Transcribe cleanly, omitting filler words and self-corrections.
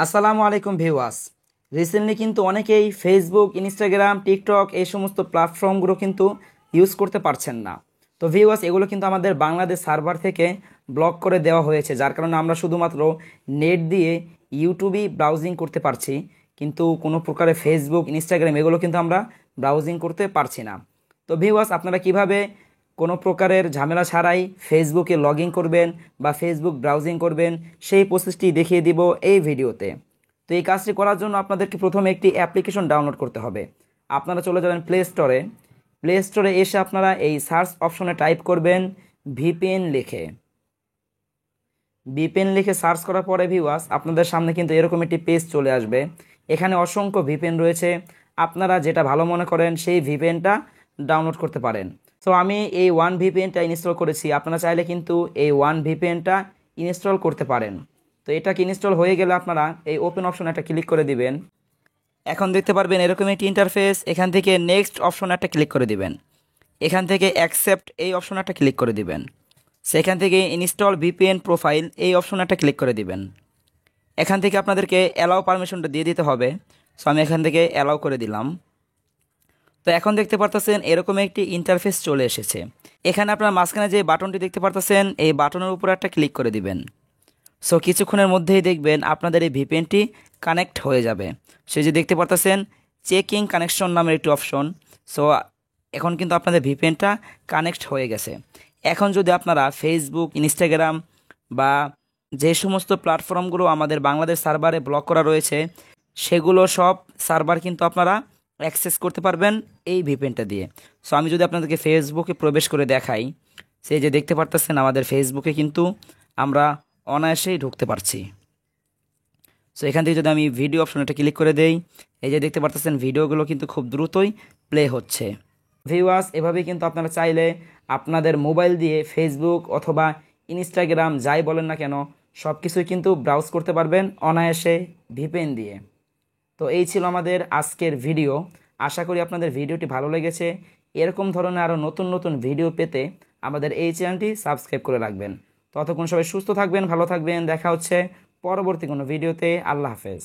আসসালামু আলাইকুম viewers. Recently কিন্তু অনেকেই ফেসবুক, ইনস্টাগ্রাম, টিকটক এই সমস্ত প্ল্যাটফর্মগুলো কিন্তু ইউজ করতে পারছেন না। তো ভিউয়ার্স, এগুলো কিন্তু আমাদের বাংলাদেশ সার্ভার থেকে ব্লক করে দেওয়া হয়েছে, যার কারণে আমরা শুধুমাত্র নেট দিয়ে ইউটিউবই ব্রাউজিং করতে পারছি, কিন্তু কোনো প্রকারে ফেসবুক, ইনস্টাগ্রাম এগুলো কিন্তু আমরা ব্রাউজিং করতে পারছি না। তো ভিউয়ার্স, আপনারা কিভাবে কোনো প্রকারের ঝামেলা ছাড়াই ফেসবুকে লগ ইন করবেন বা ফেসবুক ব্রাউজিং করবেন সেই প্রসেসটি দেখিয়ে দিব এই ভিডিওতে। তো এই কাজটি করার জন্য আপনাদেরকে প্রথমে একটি অ্যাপ্লিকেশন ডাউনলোড করতে হবে। আপনারা চলে যাবেন প্লে স্টোরে এসে আপনারা এই সার্চ অপশনে টাইপ করবেন ভিপিএন লিখে সার্চ করার পরে ভিউয়ার্স, আপনাদের সামনে কিন্তু এরকম একটি পেজ চলে আসবে। এখানে অসংখ্য ভিপিএন রয়েছে, আপনারা যেটা ভালো মনে করেন সেই ভিপিএনটা ডাউনলোড করতে পারেন। সো আমি এই ওয়ান ভিপিএনটা ইনস্টল করেছি, আপনারা চাইলে কিন্তু এই ওয়ান ভিপিএনটা ইনস্টল করতে পারেন। তো এটাকে ইনস্টল হয়ে গেলে আপনারা এই ওপেন অপশনে একটা ক্লিক করে দিবেন। এখন দেখতে পারবেন এরকম একটি ইন্টারফেস। এখান থেকে নেক্সট অপশনে একটা ক্লিক করে দিবেন। এখান থেকে অ্যাকসেপ্ট এই অপশনে একটা ক্লিক করে দিবেন। সেখান থেকে ইনস্টল ভিপিএন প্রোফাইল এই অপশনে একটা ক্লিক করে দিবেন। এখান থেকে আপনাদেরকে অ্যালাউ পারমিশনটা দিয়ে দিতে হবে। সো আমি এখান থেকে অ্যালাউ করে দিলাম। তো এখন দেখতে পারতেছেন এরকম একটি ইন্টারফেস চলে এসেছে। এখানে আপনার মাঝখানে যে বাটনটি দেখতে পারতেছেন এই বাটনের উপর একটা ক্লিক করে দিবেন। সো কিছুক্ষণের মধ্যেই দেখবেন আপনাদের এই ভিপিএনটি কানেক্ট হয়ে যাবে। সে যে দেখতে পারতেছেন চেকিং কানেকশন নামের একটি অপশন। সো এখন কিন্তু আপনাদের ভিপিএনটা কানেক্ট হয়ে গেছে। এখন যদি আপনারা ফেসবুক, ইনস্টাগ্রাম বা যে সমস্ত প্ল্যাটফর্মগুলো আমাদের বাংলাদেশ সার্ভারে ব্লক করা রয়েছে সেগুলো সব সার্ভার কিন্তু আপনারা অ্যাক্সেস করতে পারবেন এই ভিপিএনটা দিয়ে। সো আমি যদি আপনাদেরকে ফেসবুকে প্রবেশ করে দেখাই, সেই যে দেখতে পারতেছেন আমাদের ফেসবুকে কিন্তু আমরা অনায়াসেই ঢুকতে পারছি। সো এখান থেকে যদি আমি ভিডিও অপশনটা ক্লিক করে দেই, এই যে দেখতে পারতেছেন ভিডিওগুলো কিন্তু খুব দ্রুতই প্লে হচ্ছে। ভিউয়ার্স, এভাবেই কিন্তু আপনারা চাইলে আপনাদের মোবাইল দিয়ে ফেসবুক অথবা ইনস্টাগ্রাম যাই বলেন না কেন সব কিছুই কিন্তু ব্রাউজ করতে পারবেন অনায়াসে ভিপিএন দিয়ে। তো এই ছিল আমাদের আজকের ভিডিও। আশা করি আপনাদের ভিডিওটি ভালো লেগেছে। এরকম ধরনের আরও নতুন নতুন ভিডিও পেতে আমাদের এই চ্যানেলটি সাবস্ক্রাইব করে রাখবেন। ততক্ষণ সবাই সুস্থ থাকবেন, ভালো থাকবেন। দেখা হচ্ছে পরবর্তী কোনো ভিডিওতে। আল্লাহ হাফেজ।